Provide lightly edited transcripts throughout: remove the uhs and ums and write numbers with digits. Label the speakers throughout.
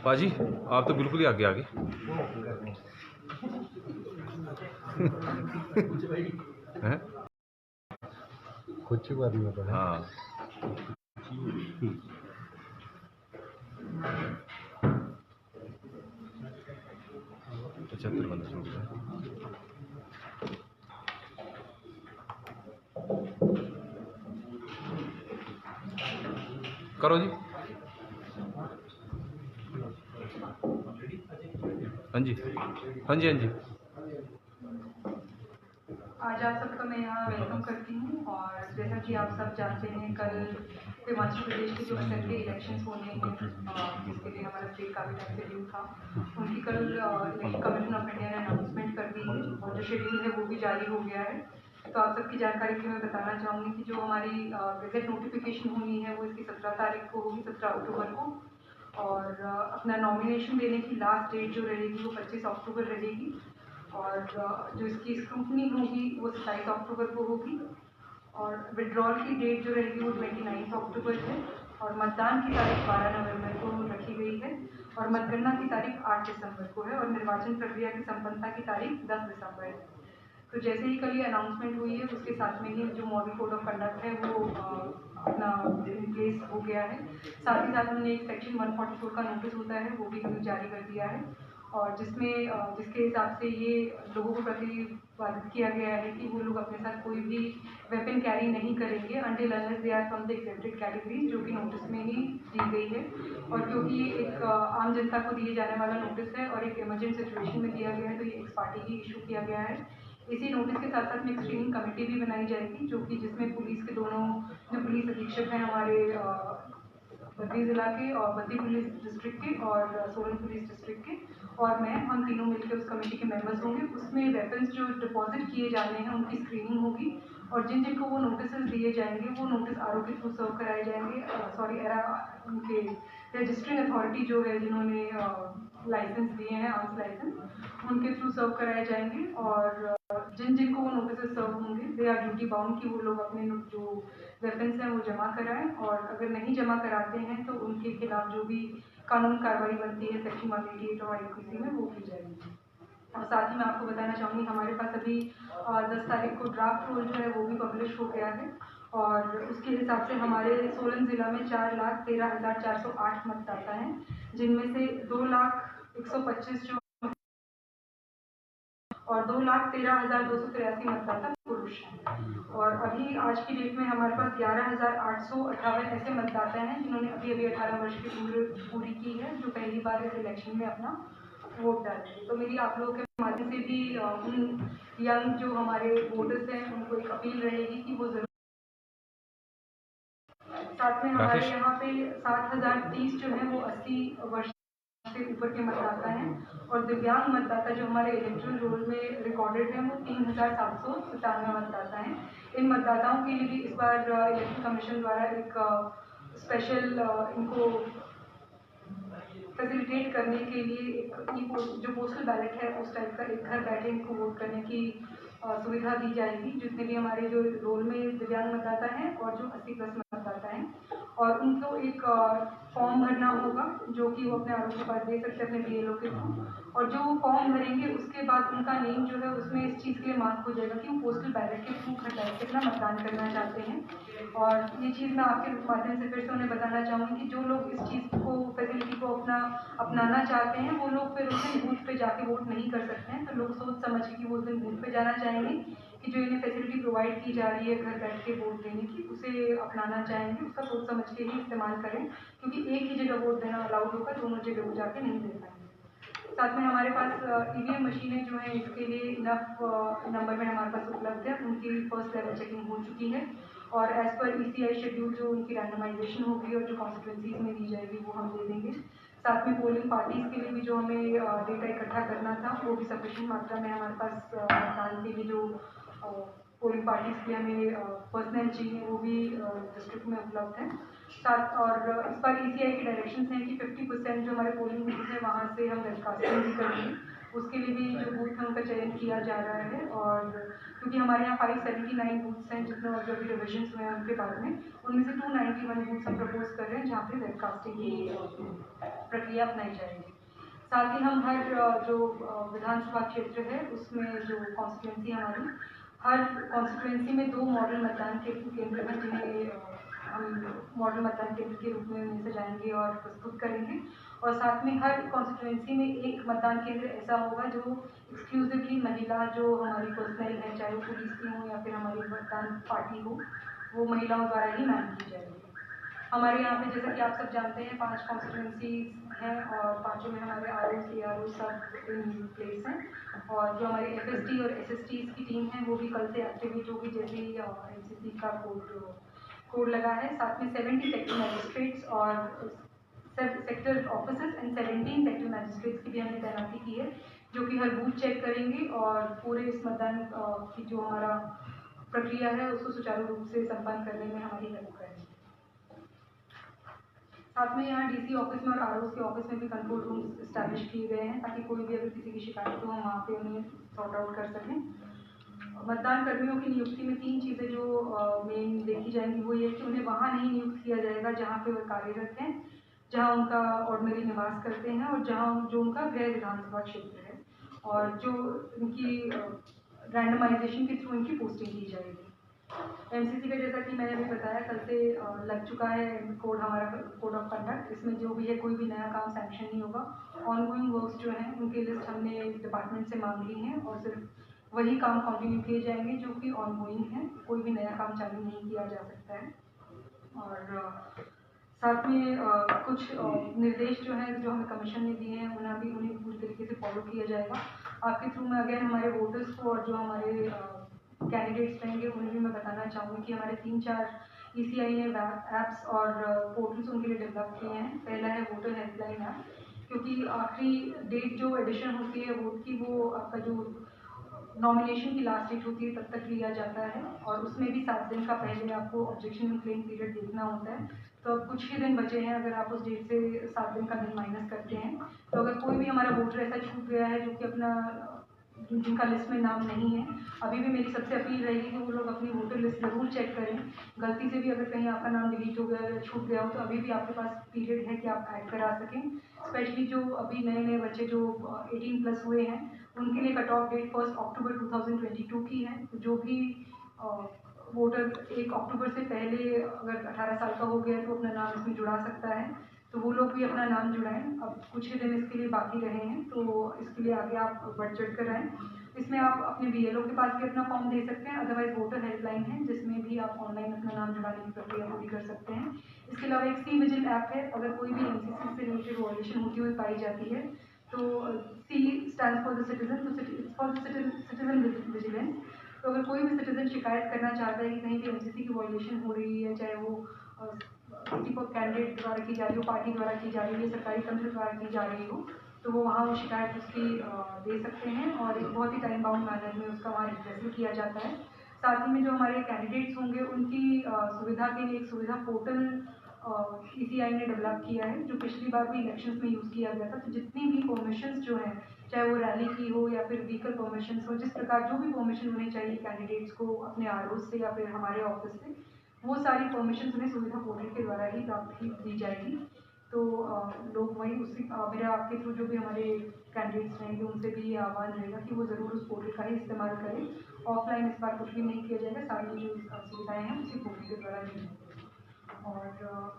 Speaker 1: पाजी आप तो बिल्कुल ही आगे आगे हैं
Speaker 2: कुछ बात नहीं पता।
Speaker 1: हाँ 75 बंदा हो गया। करो जी। हाँ जी हाँ जी हाँ जी।
Speaker 3: आज आप सबका मैं यहाँ वेलकम करती हूँ और जैसा कि आप सब जानते हैं कल हिमाचल प्रदेश के जो असेंबली इलेक्शंस होने हैं जिसके लिए हमारा स्टेट काफ़ी टाइम से ड्यू था, उनकी कल इलेक्शन कमीशन ऑफ इंडिया ने अनाउंसमेंट कर दी है और जो शेड्यूल है वो भी जारी हो गया है। तो आप सबकी जानकारी के लिए मैं बताना चाहूँगी कि जो हमारी गजट नोटिफिकेशन होनी है वो इसकी 17 तारीख को होगी, 17 अक्टूबर को, और अपना नॉमिनेशन देने की लास्ट डेट जो रहेगी वो 25 अक्टूबर रहेगी और जो इसकी स्क्रूटनी होगी वो 27 अक्टूबर को होगी और विड्रॉल की डेट जो रहेगी वो 29 अक्टूबर है और मतदान की तारीख 12 नवंबर को रखी गई है और मतगणना की तारीख 8 दिसंबर को है और निर्वाचन प्रक्रिया की संपन्नता की तारीख 10 दिसंबर है। तो जैसे ही कल ये अनाउंसमेंट हुई है उसके साथ में ही जो मॉडल कोड ऑफ कंडक्ट है वो अपना इन प्लेस हो गया है। साथ ही साथ हमने एक सेक्शन 144 का नोटिस होता है वो भी हमें जारी कर दिया है और जिसके हिसाब से ये लोगों को प्रतिपादित किया गया है कि वो लोग अपने साथ कोई भी वेपन कैरी नहीं करेंगे until unless they are from the accepted category, जो कि नोटिस में ही दी गई है। और क्योंकि ये एक आम जनता को दिए जाने वाला नोटिस है और एक इमरजेंट सिचुएशन में दिया गया है तो ये एक्स पार्टी ही इशू किया गया है। इसी नोटिस के साथ साथ में एक स्क्रीनिंग कमेटी भी बनाई जाएगी जो कि जिसमें पुलिस के दोनों जो पुलिस अधीक्षक हैं हमारे बद्दी जिला के और बद्दी पुलिस डिस्ट्रिक्ट के और सोलन पुलिस डिस्ट्रिक्ट के और मैं, हम तीनों मिलकर उस कमेटी के मेंबर्स होंगे। उसमें वेपन्स जो डिपॉजिट किए जाने हैं उनकी स्क्रीनिंग होगी और जिन जिनको वो नोटिस दिए जाएंगे वो नोटिस आरओ के थ्रू सर्व कराए जाएंगे। उनके रजिस्टरिंग अथॉरिटी जो है जिन्होंने लाइसेंस दिए हैं आर्म्स लाइसेंस उनके थ्रू सर्व कराए जाएंगे और जिन जिनको वो नोटिस सर्व होंगे दे आर ड्यूटी बाउंड कि वो लोग अपने जो वेपन्स हैं वो जमा कराएं और अगर नहीं जमा कराते हैं तो उनके खिलाफ जो भी कानून कार्रवाई बनती है सेक्शन 188 और आईपीसी में वो की जाएगी। और साथ ही मैं आपको बताना चाहूँगी हमारे पास अभी 10 तारीख को ड्राफ्ट रोल जो है वो भी पब्लिश हो गया है और उसके हिसाब से हमारे सोलन जिला में 4,13,408 मतदाता हैं जिनमें से 2,01,25 जो और 2,13,283 मतदाता पुरुष हैं। और अभी आज की डेट में हमारे पास 11,858 ऐसे मतदाता हैं जिन्होंने अभी 18 वर्ष की उम्र पूरी की है जो पहली बार इस इलेक्शन में अपना वोट डालेंगे। तो मेरी आप लोगों के माध्यम से भी उन यंग जो हमारे वोटर्स हैं उनको एक अपील रहेगी कि वो जरूर। साथ में हमारे यहाँ पे 7,030 जो है वो 80 वर्ष से ऊपर के मतदाता हैं और दिव्यांग मतदाता जो हमारे इलेक्ट्रल रोल में रिकॉर्डेड है वो 3,797 मतदाता हैं। इन मतदाताओं के लिए भी इस बार इलेक्शन कमीशन द्वारा एक स्पेशल इनको फैसिलिटेट करने के लिए एक जो पोस्टल बैलेट है उस टाइप का एक घर बैठे इनको वोट करने की सुविधा दी जाएगी जितने भी हमारे जो रोल में दिव्यांग मतदाता हैं और जो 80+ मतदाता हैं और उनको एक फॉर्म भरना होगा जो कि वो अपने आरोप के पास दे सकते हैं अपने बीएलओ के थ्रू और जो वो फॉर्म भरेंगे उसके बाद उनका नेम जो है उसमें इस चीज़ के लिए मार्क हो जाएगा कि वो पोस्टल बैलेट के थ्रू घर बैठ के अपना मतदान करना चाहते हैं। और ये चीज़ मैं आपके माध्यम से फिर से उन्हें बताना चाहूँगी कि जो लोग इस चीज़ को फैसिलिटी को अपनाना चाहते हैं वो लोग फिर उस दिन बूथ पे जाके वोट नहीं कर सकते हैं। तो लोग सोच समझ के कि वो उस दिन बूथ पे जाना चाहेंगे कि जो इन्हें फैसिलिटी प्रोवाइड की जा रही है घर बैठ के वोट देने की उसे अपनाना चाहेंगे, उसका सोच समझ के ही इस्तेमाल करें क्योंकि एक ही जगह वोट देना अलाउड होगा, दोनों जगह वो जाके नहीं दे पाएंगे। साथ में हमारे पास ईवीएम मशीनें जो हैं इसके लिए इनफ नंबर में हमारे पास उपलब्ध है, उनकी फर्स्ट लेवल चेकिंग हो चुकी है और एज पर ईसीआई शेड्यूल जो उनकी रैंडमाइजेशन होगी और जो कॉन्स्टिट्यूंसीज में दी जाएगी वो हम दे देंगे। साथ में पोलिंग पार्टीज़ के लिए भी जो हमें डेटा इकट्ठा करना था वो भी सफिशिएंट मात्रा में हमारे पास मतदान के लिए जो पोलिंग पार्टीज़ के हमें पर्सनल चाहिए वो भी डिस्ट्रिक्ट में उपलब्ध है। साथ और इस बार ECI के डायरेक्शंस हैं कि 50% जो हमारे पोलिंग बूथ है वहाँ से हम वेबकास्टिंग भी करेंगे, उसके लिए भी जो बूथ है उनका चयन किया जा रहा है। और क्योंकि हमारे यहाँ 579 बूथ्स हैं जितने और जो भी रिविजन्स हुए हैं उनके बारे में, उनमें से 291 बूथ्स हम प्रपोज कर रहे हैं जहाँ पे वेबकास्टिंग की प्रक्रिया अपनाई जाएगी। साथ ही हम हर जो विधानसभा क्षेत्र है उसमें जो कॉन्स्टिट्यूंसी हमारी, हर कॉन्स्टिट्यूंसी में 2 मॉडल मतदान केंद्र हैं जिन्हें हम मॉडल मतदान केंद्र के रूप में उन्हें सजाएंगे और प्रस्तुत करेंगे। और साथ में हर कॉन्स्टिट्यूंसी में एक मतदान केंद्र ऐसा होगा जो एक्सक्लूसिवली महिला जो हमारी पर्सनल है, चाहे वो पुलिस की हो या फिर हमारी मतदान पार्टी हो, वो महिलाओं द्वारा ही मैनेज की जाएगी। हमारे यहाँ पे जैसा कि आप सब जानते हैं 5 कॉन्स्टिट्यूंसीज हैं और 5 में हमारे RO, CRO सब इन प्लेस हैं। और जो हमारी FST और SSTs की टीम है वो भी कल से एक्टिवेट होगी जैसे ही MCC का कोड लगा है। साथ में 70 सेक्टर मैजिस्ट्रेट्स और sector officers and 17 sector magistrates की भी हमने तैनाती की है जो कि हर बूथ चेक करेंगे और पूरे इस मतदान की जो हमारा प्रक्रिया है उसको सुचारू रूप से संपन्न करने में हमारी हेल्प करेंगे। साथ में यहाँ DC ऑफिस में और ROs के ऑफिस में भी कंट्रोल रूम्स इस्टेब्लिश किए गए हैं ताकि कोई भी अगर किसी की शिकायत हो हम वहाँ पे उन्हें सॉर्ट आउट कर सकें। मतदान कर्मियों की नियुक्ति में 3 चीज़ें जो मेन देखी जाएंगी वो ये कि उन्हें वहाँ नहीं नियुक्त किया जाएगा जहाँ पे वो कार्यरत हैं, जहाँ उनका ऑर्डिनरी निवास करते हैं और जहाँ जो उनका गृह विधानसभा क्षेत्र है, और जो इनकी रैंडमाइजेशन के थ्रू इनकी पोस्टिंग की जाएगी। MCC का जैसा कि मैंने अभी बताया कल से लग चुका है हमारा कोड ऑफ कंडक्ट। इसमें जो भी है कोई भी नया काम सैंक्शन नहीं होगा। ऑनगोइंग वर्क्स जो हैं उनकी लिस्ट हमने डिपार्टमेंट से मांग ली है और सिर्फ वही काम कंटिन्यू किए जाएंगे जो कि ऑनगोइंग है, कोई भी नया काम चालू नहीं किया जा सकता है। और साथ में कुछ निर्देश जो हैं जो हमें कमीशन ने दिए हैं उन्हें पूरी तरीके से फॉलो किया जाएगा। आपके थ्रू में अगेन हमारे वोटर्स को और जो हमारे कैंडिडेट्स रहेंगे उन्हें भी मैं बताना चाहूँगी कि हमारे 3-4 ECI ने ऐप्स और पोर्टल्स उनके लिए डेवलप किए हैं। पहला है वोटर हेल्पलाइन ऐप, क्योंकि आखिरी डेट जो एडिशन होती है वोट की वो आपका जो नॉमिनेशन की लास्ट डेट होती है तब तक लिया जाता है और उसमें भी 7 दिन का पहले आपको ऑब्जेक्शन क्लेम पीरियड देखना होता है। तो अब कुछ ही दिन बचे हैं, अगर आप उस डेट से 7 दिन का दिन माइनस करते हैं तो अगर कोई भी हमारा वोटर ऐसा छूट गया है जो कि अपना जिनका लिस्ट में नाम नहीं है, अभी भी मेरी सबसे अपील रहेगी कि वो लोग अपनी वोटर लिस्ट ज़रूर चेक करें। गलती से भी अगर कहीं आपका नाम डिलीट हो गया या छूट गया हो तो अभी भी आपके पास पीरियड है कि आप ऐड करा सकें। स्पेशली जो अभी नए बच्चे जो 18+ हुए हैं उनके लिए कट ऑफ डेट 1 अक्टूबर 2022 की है। जो भी वोटर 1 अक्टूबर से पहले अगर 18 साल का हो गया तो अपना नाम इसमें जुड़ा सकता है, तो वो लोग भी अपना नाम जुड़ाएं। अब कुछ ही दिन इसके लिए बाकी रहे हैं तो इसके लिए आगे आप बढ़ चढ़ कर आएँ। इसमें आप अपने BLO के पास भी अपना फॉर्म दे सकते हैं, अदरवाइज वोटर हेल्पलाइन है जिसमें भी आप ऑनलाइन अपना नाम जुड़ाने की प्रक्रिया पूरी कर सकते हैं। इसके अलावा एक C-विजिल ऐप है, अगर कोई भी MCC से रिलेटेड वॉयलेशन होती हुई पाई जाती है तो C stands for the citizen, तो इट्स फॉर सिटीजन विजिलेंस। तो अगर कोई भी सिटीजन शिकायत करना चाहता है कि कहीं भी MCC की वॉयलेशन हो रही है, चाहे वो किसी को कैंडिडेट द्वारा की जा रही हो, पार्टी द्वारा की जा रही है, सरकारी तंत्र द्वारा की जा रही हो, तो वो वहाँ वो शिकायत उसकी दे सकते हैं और एक बहुत ही टाइम बाउंड मैनर में उसका वहाँ रिप्रेजेंट किया जाता है। साथ ही में जो हमारे कैंडिडेट्स होंगे उनकी सुविधा के लिए एक सुविधा पोर्टल ECI ने डेवलप किया है जो पिछली बार भी इलेक्शंस में यूज़ किया गया था। तो जितनी भी परमिशंस जो हैं, चाहे वो रैली की हो या फिर व्हीकल परमिशंस हो, जिस प्रकार जो भी परमिशन उन्हें चाहिए कैंडिडेट्स को अपने ROs से या फिर हमारे ऑफिस से, वो सारी परमिशन उन्हें सुविधा पोर्टल के द्वारा ही प्राप्त दी जाएगी। तो लोग वही उसी मेरे आपके थ्रू जो भी हमारे कैंडिडेट्स रहेंगे उनसे भी ये आह्वान रहेगा कि वो ज़रूर उस पोर्टल का ही इस्तेमाल करें। ऑफलाइन इस बार कुछ भी नहीं किया जाएगा, सारी जो सुविधाएँ हैं उसी पोर्टल के द्वारा दी जाएंगी। और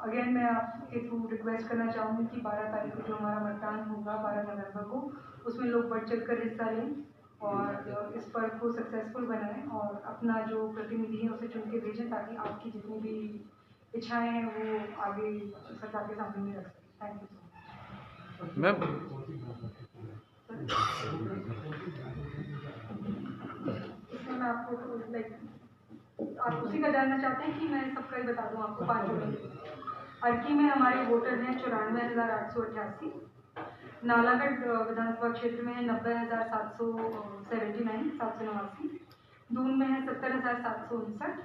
Speaker 3: अगेन मैं आपके थ्रू रिक्वेस्ट करना चाहूँगी कि 12 तारीख को जो हमारा मतदान होगा 12 नवंबर को, उसमें लोग बढ़ चढ़ कर हिस्सा लें और इस पर्व को सक्सेसफुल बनाएं और अपना जो प्रतिनिधि है उसे चुन के भेजें ताकि आपकी जितनी भी इच्छाएं हैं वो आगे सरकार के सामने में रख सकें। Thank you so much.
Speaker 1: Ma'am
Speaker 3: इसमें मैं आपको आप उसी का जानना चाहते हैं कि मैं सबका ही बता दूं आपको 5 जोड़े? अर्की में हमारे वोटर हैं 94,888, नालागढ़ विधानसभा क्षेत्र में है 90,779, दून में है 70,759,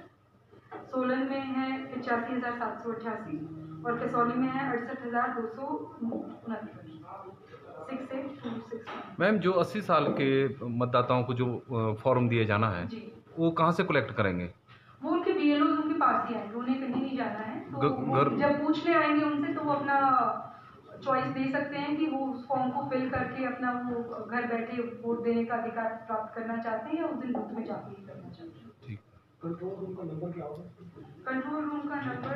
Speaker 3: सोलन में है 85,788 और कसौली में है 68,269।
Speaker 1: मैम, जो 80 साल के मतदाताओं को जो फॉर्म दिए जाना है,
Speaker 3: जी,
Speaker 1: वो कहाँ से कलेक्ट करेंगे?
Speaker 3: वो उनके BLO उनके पास ही आएंगे, उन्हें कहीं नहीं जाना है। तो
Speaker 1: घर
Speaker 3: जब पूछने आएंगे उनसे तो वो अपना चॉइस दे सकते हैं कि वो उस फॉर्म को फिल करके अपना वो घर बैठे वोट देने का अधिकार प्राप्त करना चाहते हैं या उस दिन बूथ में जाके ही करना चाहते हैं।
Speaker 1: ठीक।
Speaker 2: कंट्रोल रूम का नंबर क्या होगा?
Speaker 3: कंट्रोल रूम का नंबर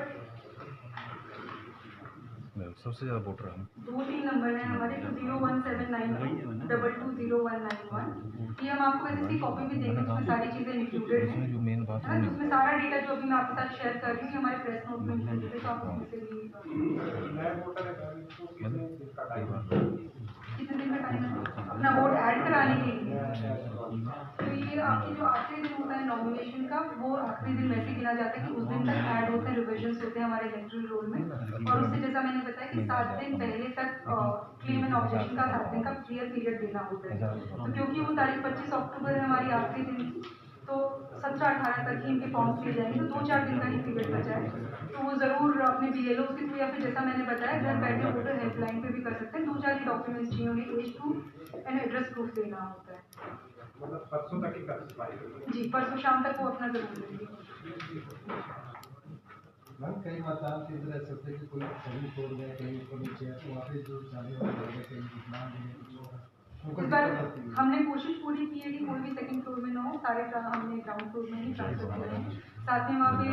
Speaker 1: सबसे ज़्यादा वोटर हम
Speaker 3: 2-3 नंबर है हमारे, 201791 220191। ये हम आपको वैसे इसकी कॉपी भी देंगे, उसमें सारी चीज़ें इंक्लूडेड हैं,
Speaker 1: जो मेन बात
Speaker 3: है ना। उसमें सारा डेटा जो अभी मैं आपके साथ शेयर कर रही हूँ हमारे प्रेस नोट में इंक्लूडेड है, तो आप उसमें से भी
Speaker 2: नया वोटर है उसको कितने दिन का टाइम है?
Speaker 3: कितने दिन का टाइम है अपना वोट ऐड कराने के लिए। तो ये आपकी जो आखिरी दिन होता है नॉमिनेशन का, वो आखिरी दिन वैसे गिना जाता है कि उस दिन तक ऐड होते हैं, रिविजन्स होते हैं हमारे इलेक्टोरल रोल में। और उससे जैसा मैंने बताया कि 7 दिन पहले तक क्लेम एंड ऑब्जेक्शन का 7 दिन का क्लियर पीरियड देना होता है। तो क्योंकि वो तारीख 25 अक्टूबर है हमारी आखिरी दिन की, तो 17-18 तक ही इनके फॉर्म्स लिए जाएंगे, तो 2-4 दिन का ही पीरियड बचा है। तो वो ज़रूर अपने BLO के थ्रू या फिर जैसा मैंने बताया घर बैठे वोटर हेल्पलाइन पे भी कर सकते हैं। 2-4 ही डॉक्यूमेंट्स चाहिए, उन्हें age proof and address proof देना होता है।
Speaker 2: मतलब परसों तक ही कर पाएंगे?
Speaker 3: जी, परसों शाम तक वो अपना जरूर देंगे।
Speaker 4: मैम, कई मतदान केंद्र ऐसे होते हैं कि कोई सभी छोड़ गए, कहीं ऊपर नीचे है, तो वहाँ पे जो जाने वाले लोग हैं, कहीं विकलांग हैं, उनको
Speaker 3: इस बार
Speaker 4: दिक्कत होती है।
Speaker 3: हमने कोशिश पूरी की है कि कोई भी सेकंड फ्लोर में ना हो, सारे हमने ग्राउंड फ्लोर में ही ट्रांसफर किए हैं। साथ में वहाँ पे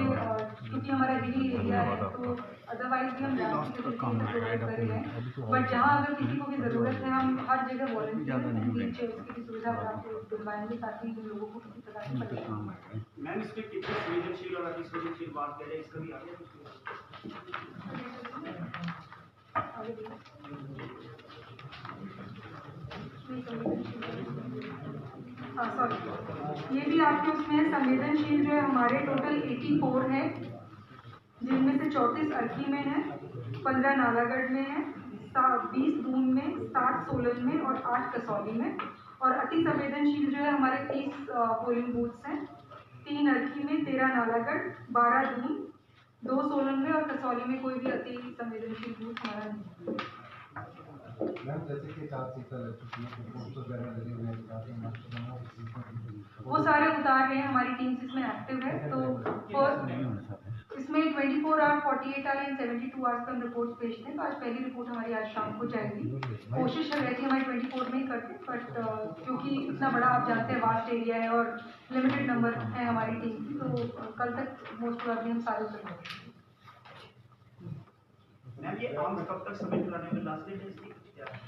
Speaker 3: क्योंकि हमारा हिली एरिया है, तो अदरवाइज भी हम ग्राउंड की प्रोवाइड कर रहे हैं। बट जहाँ अगर किसी को भी ज़रूरत है, हम हर जगह वॉलंटियर व्हील चेयर्स की भी सुविधा प्राप्त दिलवाएंगे ताकि उन लोगों को किसी प्रकार की परेशानी न हो।
Speaker 5: मैम, इसमें कितनी संवेदनशील और अतिसंवेदनशील बात किया जाए, इसका भी आगे
Speaker 3: हाँ, सॉरी, ये भी आपके उसमें संवेदनशील जो है हमारे टोटल 84 है, जिनमें से 34 अर्की में है, 15 नालागढ़ में है, 20 दून में, 7 सोलन में और 8 कसौली में। और अति संवेदनशील जो है हमारे 30 पोलिंग बूथ्स हैं, 3 अर्की में, 13 नालागढ़, 12 दून, 2 सोलन में और कसौली में कोई भी अति संवेदनशील बूथ हमारा नहीं है।
Speaker 4: मैम, जैसे कि 4 सीटें लग चुकी हैं, तो पोस्टर वगैरह लगे हुए हैं,
Speaker 3: वो सारे उतार रहे हैं, हमारी टीम्स इसमें एक्टिव है। तो इसमें 24 आवर, 48 आवर एंड 72 आवर्स का हम रिपोर्ट भेजते हैं। तो आज पहली रिपोर्ट हमारी आज शाम को जाएगी। कोशिश रहती है हमारी 24 में ही करते हैं, बट क्योंकि इतना बड़ा आप जानते हैं वास्ट एरिया है और लिमिटेड नंबर है हमारी टीम की, तो कल तक मोस्ट प्रोबेबली हम सारे कर लेंगे।
Speaker 5: मैम, ये आम कब तक सबमिट कराने में लास्ट डेट है इसकी?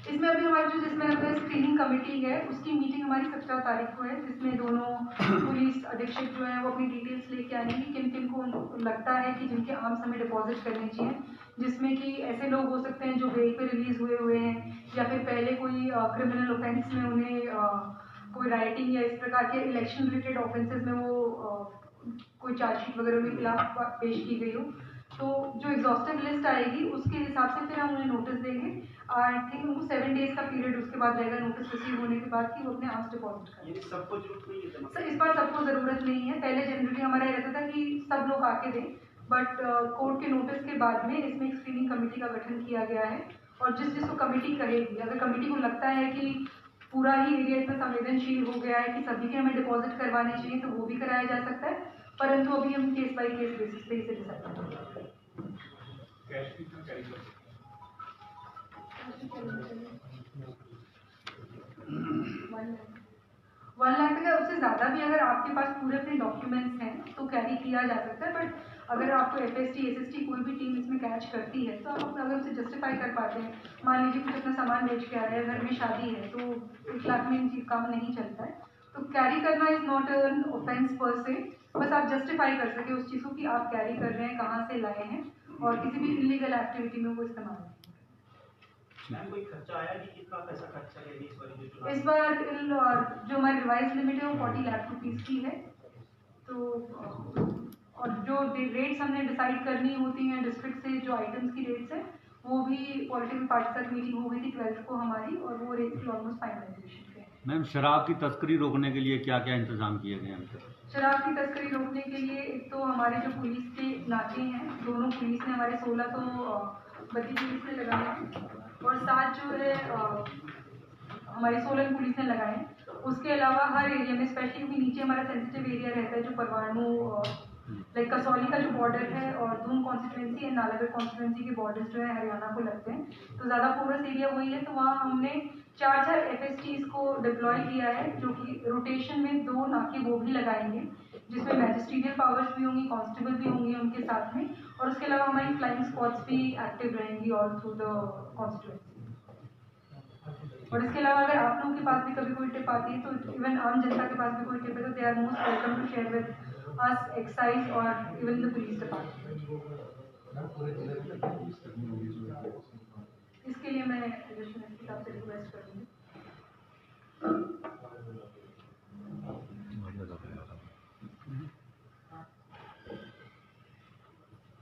Speaker 3: इसमें अभी हमारी जो जिसमें अपने स्क्रीनिंग कमेटी है उसकी मीटिंग हमारी 17 तारीख को है, जिसमें दोनों पुलिस अधीक्षक जो है वो अपनी डिटेल्स लेके आएंगे किन किन को लगता है कि जिनके आर्म्स हमें डिपॉजिट करने चाहिए, जिसमें कि ऐसे लोग हो सकते हैं जो बेल पे रिलीज हुए हैं या फिर पहले कोई क्रिमिनल ऑफेंस में उन्हें कोई राइटिंग या इस प्रकार के इलेक्शन रिलेटेड ऑफेंसेस में वो कोई चार्जशीट वगैरह उनके खिलाफ पेश की गई हो। तो जो एग्जॉस्टिव लिस्ट आएगी उसके हिसाब से फिर हम उन्हें नोटिस देंगे। आई थिंक उनको 7 डेज का पीरियड उसके बाद रहेगा नोटिस रिसीव होने के बाद कि वो अपने आर्म्स डिपॉजिट करें।
Speaker 5: ये सबको जरूरत नहीं है जमा?
Speaker 3: सर, इस बार सबको ज़रूरत नहीं है। पहले जनरली हमारा ये रहता था कि सब लोग आके दें, बट कोर्ट के नोटिस के बाद में इसमें एक स्क्रीनिंग कमेटी का गठन किया गया है और जिसको कमेटी कहेगी, अगर कमेटी को लगता है कि पूरा ही एरिया इतना संवेदनशील हो गया है कि सभी के हमें डिपॉजिट करवाने चाहिए तो वो भी कराया जा सकता है, परंतु अभी हम केस बाई केस बेसिस पे इसे डिसाइड करेंगे।
Speaker 2: कैश कितना चाहिए?
Speaker 3: 1 लाख तक है, उससे ज़्यादा भी अगर आपके पास पूरे अपने डॉक्यूमेंट्स हैं तो कैरी किया जा सकता है। बट अगर आपको FST SST कोई भी टीम इसमें कैच करती है तो आप अपना अगर उसे जस्टिफाई कर पाते हैं, मान लीजिए कुछ अपना सामान बेच के आया है, घर में शादी है, तो 1 लाख में चीज काम नहीं चलता है, तो कैरी करना इज नॉट एन ऑफेंस पर से, बस आप जस्टिफाई कर सके उस चीज़ को कि आप कैरी कर रहे हैं, कहाँ से लाए हैं और किसी भी इलीगल एक्टिविटी में वो इस्तेमाल नहीं।
Speaker 5: मैम, कोई खर्चा आया कि कितना पैसा खर्चा करेगी इस बार जो चुनाव?
Speaker 3: इस बार जो हमारी रिवाइज लिमिट है वो 40 लाख रुपीज़ की है, तो और जो रेट्स हमने डिसाइड करनी होती हैं डिस्ट्रिक्ट से, जो आइटम्स की रेट्स है वो भी पॉलिटिकल पार्टी साथ मीटिंग हो गई थी 12th को हमारी, और वो रेट्स की ऑलमोस्ट फाइनलाइजेशन पे।
Speaker 6: मैम, शराब की तस्करी रोकने के लिए क्या क्या इंतजाम किए गए हैं?
Speaker 3: शराब की तस्करी रोकने के लिए एक तो हमारे जो पुलिस के नाके हैं, दोनों पुलिस ने हमारे 16 तो बद्दी पुलिस ने लगाए हैं और 7 जो है हमारी सोलन पुलिस ने लगाए हैं। उसके अलावा हर एरिया में, स्पेशली क्योंकि नीचे हमारा सेंसिटिव एरिया रहता है, जो परवाणु लाइक कसौली का जो बॉर्डर है और Doon constituency and Nalagarh constituency के बॉर्डर्स जो है हरियाणा को लगते हैं, तो ज़्यादा पोरस एरिया वही है। तो वहाँ हमने 4 FSTs को डिप्लॉय किया है, जो कि रोटेशन में 2 नाके वो भी लगाएंगे, जिसमें मैजिस्ट्रियल पावर्स भी होंगी, कांस्टेबल भी होंगे उनके साथ में, और उसके अलावा हमारी फ्लाइंग स्क्वाड्स भी एक्टिव रहेंगी ऑल थ्रू द कॉन्स्टिट्यूंसी। और इसके अलावा अगर आप लोगों के पास भी कभी कोई टिप आती है, तो इवन आम जनता के पास भी कोई टिप है, तो they are most welcome to share with us, excise और इवन द पुलिस डिपार्टमेंट। इसके लिए मैं आपसे रिक्वेस्ट करूँगी।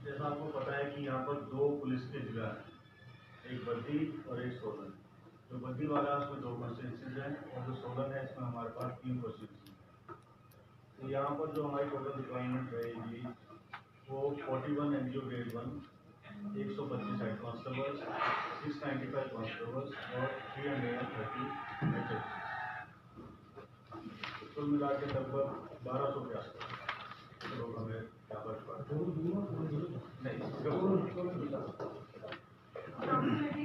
Speaker 7: जैसा आपको पता है कि यहाँ पर 2 पुलिस के जिला हैं, एक बद्दी और एक सोलन। जो बद्दी वाला है उसमें 2 कॉन्स्टिट्यूंसीज हैं और जो सोलन है इसमें हमारे पास 3 कॉन्स्टिट्यूंसी। तो यहाँ पर जो हमारी टोटल रिक्वायरमेंट रहेगी वो 41 NGO grade 1, 125 head constables, 695 constables और 330 HH। कुल मिला के लगभग 1200 के आसपास लोग हमें यहाँ पर नहीं